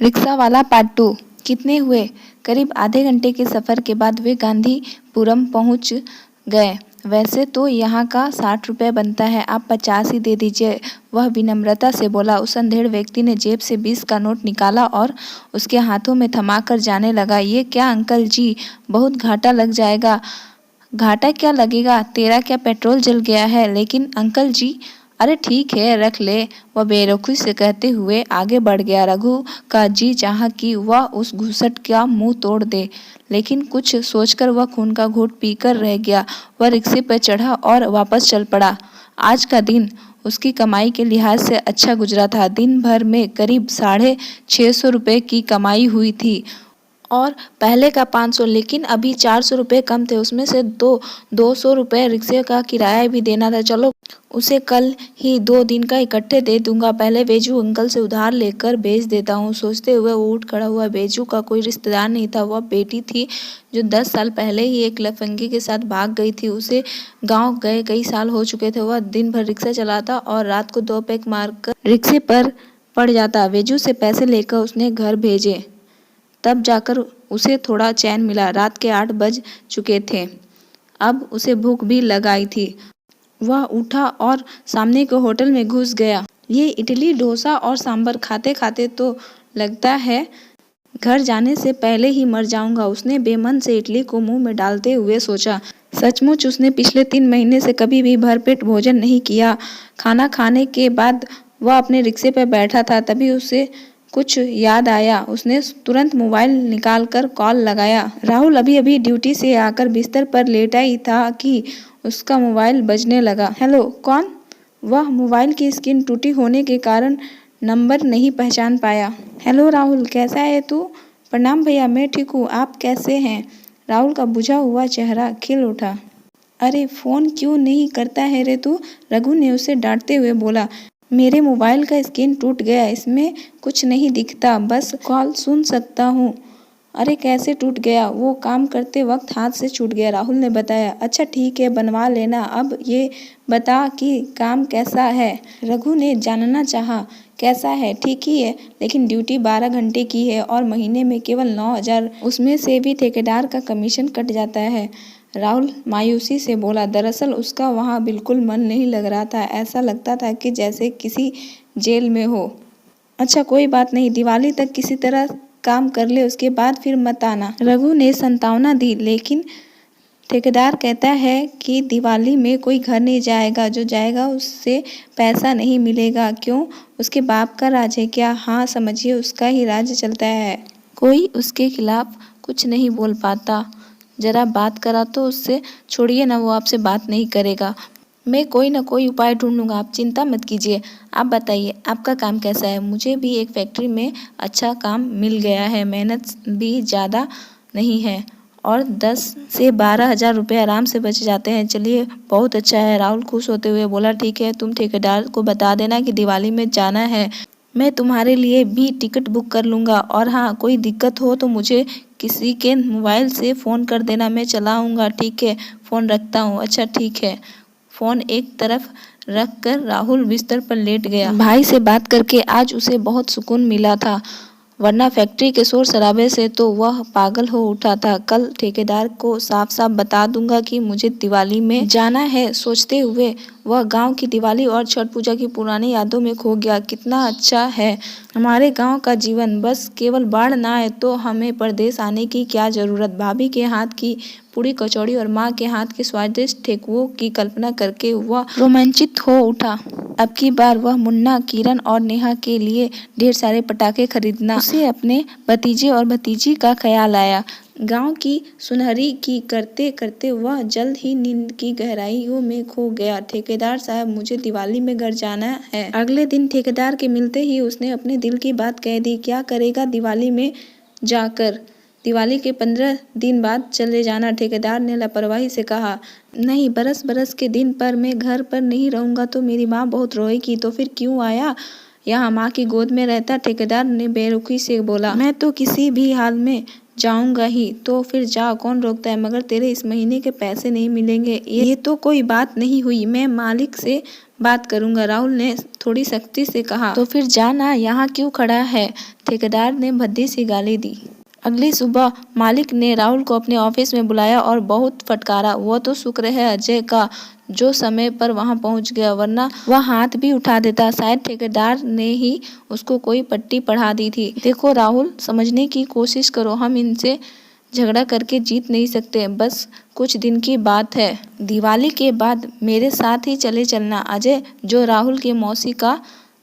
Rickshaw वाला part 2। कितने हुए? करीब आधे घंटे के सफ़र के बाद वे गांधीपुरम पहुंच गए। वैसे तो यहाँ का 60 रुपये बनता है, आप 50 ही दे दीजिए, वह विनम्रता से बोला। उस अंधेड़ व्यक्ति ने जेब से 20 का नोट निकाला और उसके हाथों में थमाकर जाने लगा। ये क्या अंकल जी, बहुत घाटा लग जाएगा। घाटा क्या लगेगा, तेरा क्या पेट्रोल जल गया है? लेकिन अंकल जी। अरे ठीक है, रख ले, वह बेरुखी से कहते हुए आगे बढ़ गया। रघु का जी चाहा कि वह उस घूसट का मुंह तोड़ दे, लेकिन कुछ सोचकर वह खून का घूंट पीकर रह गया। वह रिक्शे पर चढ़ा और वापस चल पड़ा। आज का दिन उसकी कमाई के लिहाज से अच्छा गुजरा था। दिन भर में करीब 650 रुपये की कमाई हुई थी और पहले का 500, लेकिन अभी 400 रुपये कम थे। उसमें से 200 रुपये रिक्शे का किराया भी देना था। चलो उसे कल ही 2 दिन का इकट्ठे दे दूंगा, पहले बेजू अंकल से उधार लेकर भेज देता हूँ। सोचते हुए वो उठ खड़ा हुआ। बेजू का कोई रिश्तेदार नहीं था, वह बेटी थी जो 10 साल पहले ही एक लफंगे के साथ भाग गई थी। उसे गाँव गए कई साल हो चुके थे। वह दिन भर रिक्शा चलाता और रात को 2 पैक मारकर रिक्शे पर पड़ जाता। बेजू से पैसे लेकर उसने घर भेजे, तब जाकर उसे थोड़ा चैन मिला। रात के 8 बज चुके थे। अब उसे भूख भी लगाई थी। वह उठा और सामने के होटल में घुस गया। ये इडली डोसा और सांभर खाते खाते तो लगता है घर जाने से पहले ही मर जाऊंगा, उसने बेमन से इडली को मुंह में डालते हुए सोचा। सचमुच उसने पिछले 3 महीने से कभी भी भरपेट भोजन नहीं किया। खाना खाने के बाद वह अपने रिक्शे पर बैठा था, तभी उसे कुछ याद आया। उसने तुरंत मोबाइल निकालकर कॉल लगाया। राहुल अभी अभी ड्यूटी से आकर बिस्तर पर लेटा ही था कि उसका मोबाइल बजने लगा। हेलो, कौन? वह मोबाइल की स्क्रीन टूटी होने के कारण नंबर नहीं पहचान पाया। हेलो राहुल, कैसा है तू? प्रणाम भैया, मैं ठीक हूँ, आप कैसे हैं? राहुल का बुझा हुआ चेहरा खिल उठा। अरे फ़ोन क्यों नहीं करता है रे तू? रघु ने उसे डांटते हुए बोला। मेरे मोबाइल का स्क्रीन टूट गया, इसमें कुछ नहीं दिखता, बस कॉल सुन सकता हूँ। अरे कैसे टूट गया? वो काम करते वक्त हाथ से छूट गया, राहुल ने बताया। अच्छा ठीक है, बनवा लेना। अब ये बता कि काम कैसा है? रघु ने जानना चाहा। कैसा है? ठीक ही है, लेकिन ड्यूटी 12 घंटे की है और महीने में केवल 9,000, उसमें से भी ठेकेदार का कमीशन कट जाता है, राहुल मायूसी से बोला। दरअसल उसका वहाँ बिल्कुल मन नहीं लग रहा था। ऐसा लगता था कि जैसे किसी जेल में हो। अच्छा कोई बात नहीं, दिवाली तक किसी तरह काम कर ले, उसके बाद फिर मत आना, रघु ने संतावना दी। लेकिन ठेकेदार कहता है कि दिवाली में कोई घर नहीं जाएगा, जो जाएगा उससे पैसा नहीं मिलेगा। क्यों? उसके बाप का राज है क्या? हाँ समझिए, उसका ही राज चलता है। कोई उसके खिलाफ कुछ नहीं बोल पाता। जरा बात करा तो उससे। छोड़िए ना, वो आपसे बात नहीं करेगा। मैं कोई ना कोई उपाय ढूंढूंगा, आप चिंता मत कीजिए। आप बताइए, आपका काम कैसा है? मुझे भी एक फैक्ट्री में अच्छा काम मिल गया है, मेहनत भी ज़्यादा नहीं है और 10 से 12,000 रुपये आराम से बच जाते हैं। चलिए बहुत अच्छा है, राहुल खुश होते हुए बोला। ठीक है, तुम ठेकेदार को बता देना कि दिवाली में जाना है, मैं तुम्हारे लिए भी टिकट बुक कर लूँगा। और हाँ, कोई दिक्कत हो तो मुझे किसी के मोबाइल से फ़ोन कर देना, मैं चला आऊँगा। ठीक है, फ़ोन रखता हूँ। अच्छा ठीक है। फ़ोन एक तरफ रख कर राहुल बिस्तर पर लेट गया। भाई से बात करके आज उसे बहुत सुकून मिला था, वरना फैक्ट्री के शोर शराबे से तो वह पागल हो उठा था। कल ठेकेदार को साफ साफ बता दूंगा कि मुझे दिवाली में जाना है, सोचते हुए वह गांव की दिवाली और छठ पूजा की पुरानी यादों में खो गया। कितना अच्छा है हमारे गांव का जीवन, बस केवल बाढ़ ना आए तो हमें परदेश आने की क्या ज़रूरत। भाभी के हाथ की पूरी कचौड़ी और माँ के हाथ के स्वादिष्ट ठेकुओं की कल्पना करके वह रोमांचित हो उठा। अब की बार वह मुन्ना, किरण और नेहा के लिए ढेर सारे पटाखे खरीदना। उसे अपने भतीजे और भतीजी का ख्याल आया। गांव की सुनहरी की करते करते वह जल्द ही नींद की गहराइयों में खो गया। ठेकेदार साहब, मुझे दिवाली में घर जाना है। अगले दिन ठेकेदार के मिलते ही उसने अपने दिल की बात कह दी। क्या करेगा दिवाली में जाकर? दिवाली के 15 दिन बाद चले जाना, ठेकेदार ने लापरवाही से कहा। नहीं, बरस बरस के दिन पर मैं घर पर नहीं रहूंगा तो मेरी माँ बहुत रोएगी। तो फिर क्यों आया? यहाँ माँ की गोद में रहता, ठेकेदार ने बेरुखी से बोला। मैं तो किसी भी हाल में जाऊंगा ही। तो फिर जा, कौन रोकता है, मगर तेरे इस महीने के पैसे नहीं मिलेंगे। ये तो कोई बात नहीं हुई, मैं मालिक से बात करूंगा, राहुल ने थोड़ी सख्ती से कहा। तो फिर जाना, यहाँ क्यों खड़ा है? ठेकेदार ने भद्दी सी गाली दी। अगली सुबह मालिक ने राहुल को अपने ऑफिस में बुलाया और बहुत फटकारा। वो तो शुक्र है अजय का जो समय पर वहां पहुंच गया, वरना वह हाथ भी उठा देता। शायद ठेकेदार ने ही उसको कोई पट्टी पढ़ा दी थी। देखो राहुल, समझने की कोशिश करो, हम इनसे झगड़ा करके जीत नहीं सकते, बस कुछ दिन की बात है। दिवाली के बाद मेरे साथ ही चले चलना। अजय, जो राहुल की मौसी का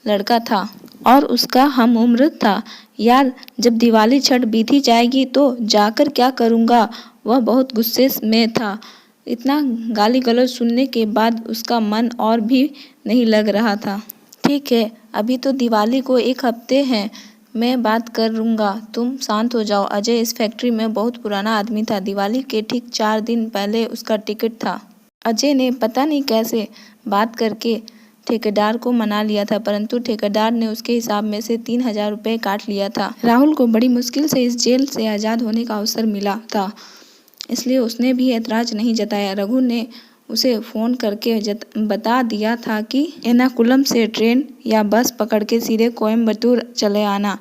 लड़का था और उसका हम उम्र था, यार जब दिवाली छठ बीती जाएगी तो जाकर क्या करूँगा? वह बहुत गुस्से में था। इतना गाली गलौज सुनने के बाद उसका मन और भी नहीं लग रहा था। ठीक है, अभी तो दिवाली को 1 हफ्ते हैं, मैं बात करूँगा, तुम शांत हो जाओ। अजय इस फैक्ट्री में बहुत पुराना आदमी था। दिवाली के ठीक 4 दिन पहले उसका टिकट था। अजय ने पता नहीं कैसे बात करके ठेकेदार को मना लिया था, परंतु ठेकेदार ने उसके हिसाब में से 3000 रुपये काट लिया था। राहुल को बड़ी मुश्किल से इस जेल से आज़ाद होने का अवसर मिला था, इसलिए उसने भी ऐतराज नहीं जताया। रघु ने उसे फ़ोन करके बता दिया था कि एर्नाकुलम से ट्रेन या बस पकड़ के सीधे कोयम्बटूर चले आना,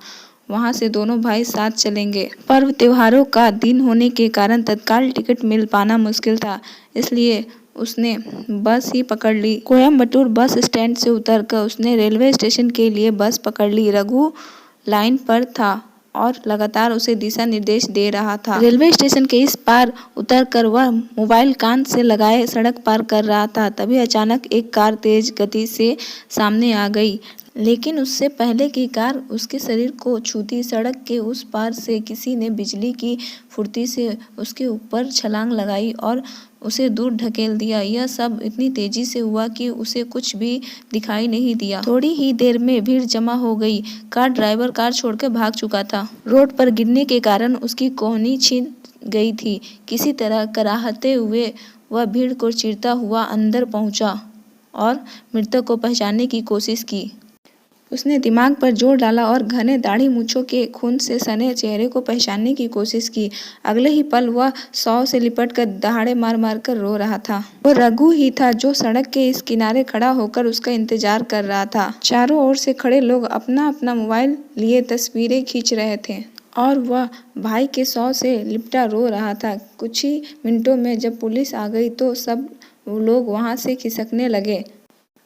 वहाँ से दोनों भाई साथ चलेंगे। पर्व त्योहारों का दिन होने के कारण तत्काल टिकट मिल पाना मुश्किल था, इसलिए उसने बस ही पकड़ ली। कोयम्बटूर बस स्टैंड से उतरकर उसने रेलवे स्टेशन के लिए बस पकड़ ली। रघु लाइन पर था और लगातार उसे दिशा निर्देश दे रहा था। रेलवे स्टेशन के इस पार उतरकर वह मोबाइल कान से लगाए सड़क पार कर रहा था। तभी अचानक एक कार तेज गति से सामने आ गई, लेकिन उससे पहले कि कार उसके शरीर को छूती, सड़क के उस पार से किसी ने बिजली की फुर्ती से उसके ऊपर छलांग लगाई और उसे दूर ढकेल दिया। यह सब इतनी तेजी से हुआ कि उसे कुछ भी दिखाई नहीं दिया। थोड़ी ही देर में भीड़ जमा हो गई। कार ड्राइवर कार छोड़कर भाग चुका था। रोड पर गिरने के कारण उसकी कोहनी छिन गई थी। किसी तरह कराहते हुए वह भीड़ को चीरता हुआ अंदर पहुंचा और मृतक को पहचानने की कोशिश की। उसने दिमाग पर जोर डाला और घने दाढ़ी मूंछों के खून से सने चेहरे को पहचानने की कोशिश की। अगले ही पल वह शव से लिपटकर दहाड़े मार मार कर रो रहा था। वो रघु ही था जो सड़क के इस किनारे खड़ा होकर उसका इंतजार कर रहा था। चारों ओर से खड़े लोग अपना अपना मोबाइल लिए तस्वीरें खींच रहे थे और वह भाई के शव से लिपटा रो रहा था। कुछ ही मिनटों में जब पुलिस आ गई तो सब लोग वहां से खिसकने लगे।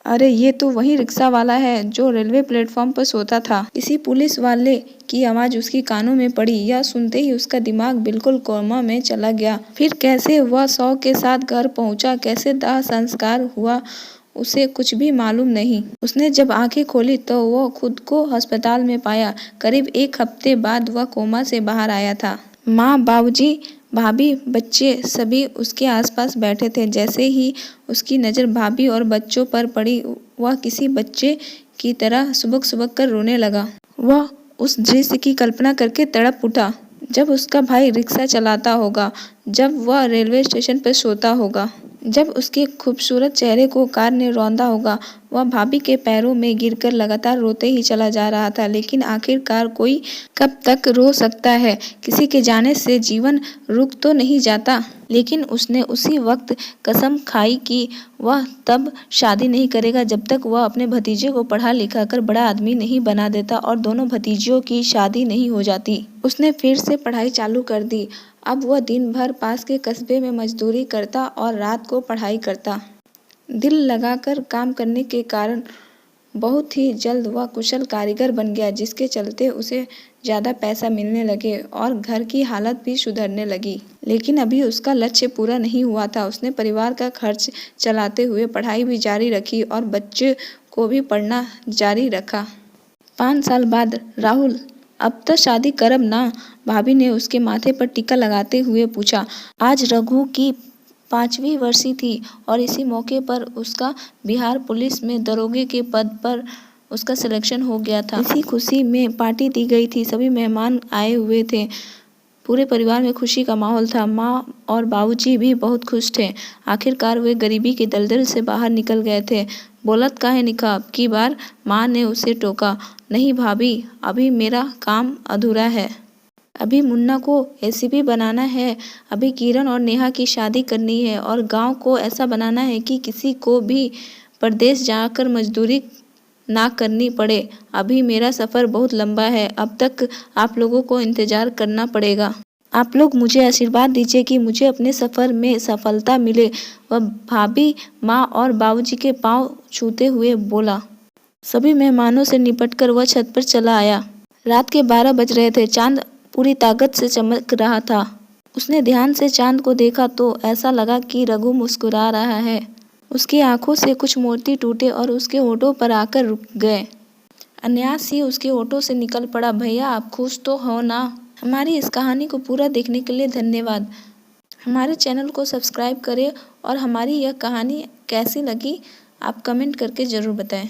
अरे ये तो वही रिक्शा वाला है जो रेलवे प्लेटफॉर्म पर सोता था। इसी पुलिस वाले की आवाज उसकी कानों में पड़ी। यह सुनते ही उसका दिमाग बिल्कुल कोमा में चला गया। फिर कैसे वह शव के साथ घर पहुंचा, कैसे दाह संस्कार हुआ, उसे कुछ भी मालूम नहीं। उसने जब आंखें खोली तो वह खुद को अस्पताल में पाया। करीब 1 हफ्ते बाद वह कोमा से बाहर आया था। माँ, बाबूजी, भाभी, बच्चे सभी उसके आसपास बैठे थे। जैसे ही उसकी नज़र भाभी और बच्चों पर पड़ी, वह किसी बच्चे की तरह सुबक सुबक कर रोने लगा। वह उस दृश्य की कल्पना करके तड़प उठा जब उसका भाई रिक्शा चलाता होगा, जब वह रेलवे स्टेशन पर सोता होगा, जब उसके खूबसूरत चेहरे को कार ने रौंदा होगा। वह भाभी के पैरों में गिरकर लगातार रोते ही चला जा रहा था। लेकिन आखिरकार कोई कब तक रो सकता है? किसी के जाने से जीवन रुक तो नहीं जाता। लेकिन उसने उसी वक्त कसम खाई कि वह तब शादी नहीं करेगा जब तक वह अपने भतीजे को पढ़ा लिखा कर बड़ा आदमी नहीं बना देता और दोनों भतीजियों की शादी नहीं हो जाती। उसने फिर से पढ़ाई चालू कर दी। अब वह दिन भर पास के कस्बे में मजदूरी करता और रात को पढ़ाई करता। दिल लगाकर काम करने के कारण बहुत ही जल्द वह कुशल कारीगर बन गया, जिसके चलते उसे ज़्यादा पैसा मिलने लगे और घर की हालत भी सुधरने लगी। लेकिन अभी उसका लक्ष्य पूरा नहीं हुआ था। उसने परिवार का खर्च चलाते हुए पढ़ाई भी जारी रखी और बच्चे को भी पढ़ना जारी रखा। 5 साल बाद राहुल, अब तो शादी करब ना? भाभी ने उसके माथे पर टीका लगाते हुए पूछा। आज रघु की 5वीं वर्षी थी और इसी मौके पर उसका बिहार पुलिस में दरोगे के पद पर उसका सिलेक्शन हो गया था। इसी खुशी में पार्टी दी गई थी। सभी मेहमान आए हुए थे। पूरे परिवार में खुशी का माहौल था। माँ और बाबूजी भी बहुत खुश थे। आखिरकार वे गरीबी के दलदल से बाहर निकल गए थे। बोलत काहे निका? अब की बार माँ ने उसे टोका। नहीं भाभी, अभी मेरा काम अधूरा है। अभी मुन्ना को एसीपी बनाना है, अभी किरण और नेहा की शादी करनी है और गांव को ऐसा बनाना है कि किसी को भी परदेश जाकर मजदूरी ना करनी पड़े। अभी मेरा सफ़र बहुत लंबा है, अब तक आप लोगों को इंतज़ार करना पड़ेगा। आप लोग मुझे आशीर्वाद दीजिए कि मुझे अपने सफ़र में सफलता मिले। वह भाभी, माँ और बाबूजी के पाँव छूते हुए बोला। सभी मेहमानों से निपटकर वह छत पर चला आया। रात के 12 बज रहे थे। चाँद पूरी ताकत से चमक रहा था। उसने ध्यान से चाँद को देखा तो ऐसा लगा कि रघु मुस्कुरा रहा है। उसकी आंखों से कुछ मोती टूटे और उसके होठों पर आकर रुक गए। अनायास ही उसके होठों से निकल पड़ा, भैया आप खुश तो हो ना। हमारी इस कहानी को पूरा देखने के लिए धन्यवाद। हमारे चैनल को सब्सक्राइब करें और हमारी यह कहानी कैसी लगी आप कमेंट करके ज़रूर बताएं।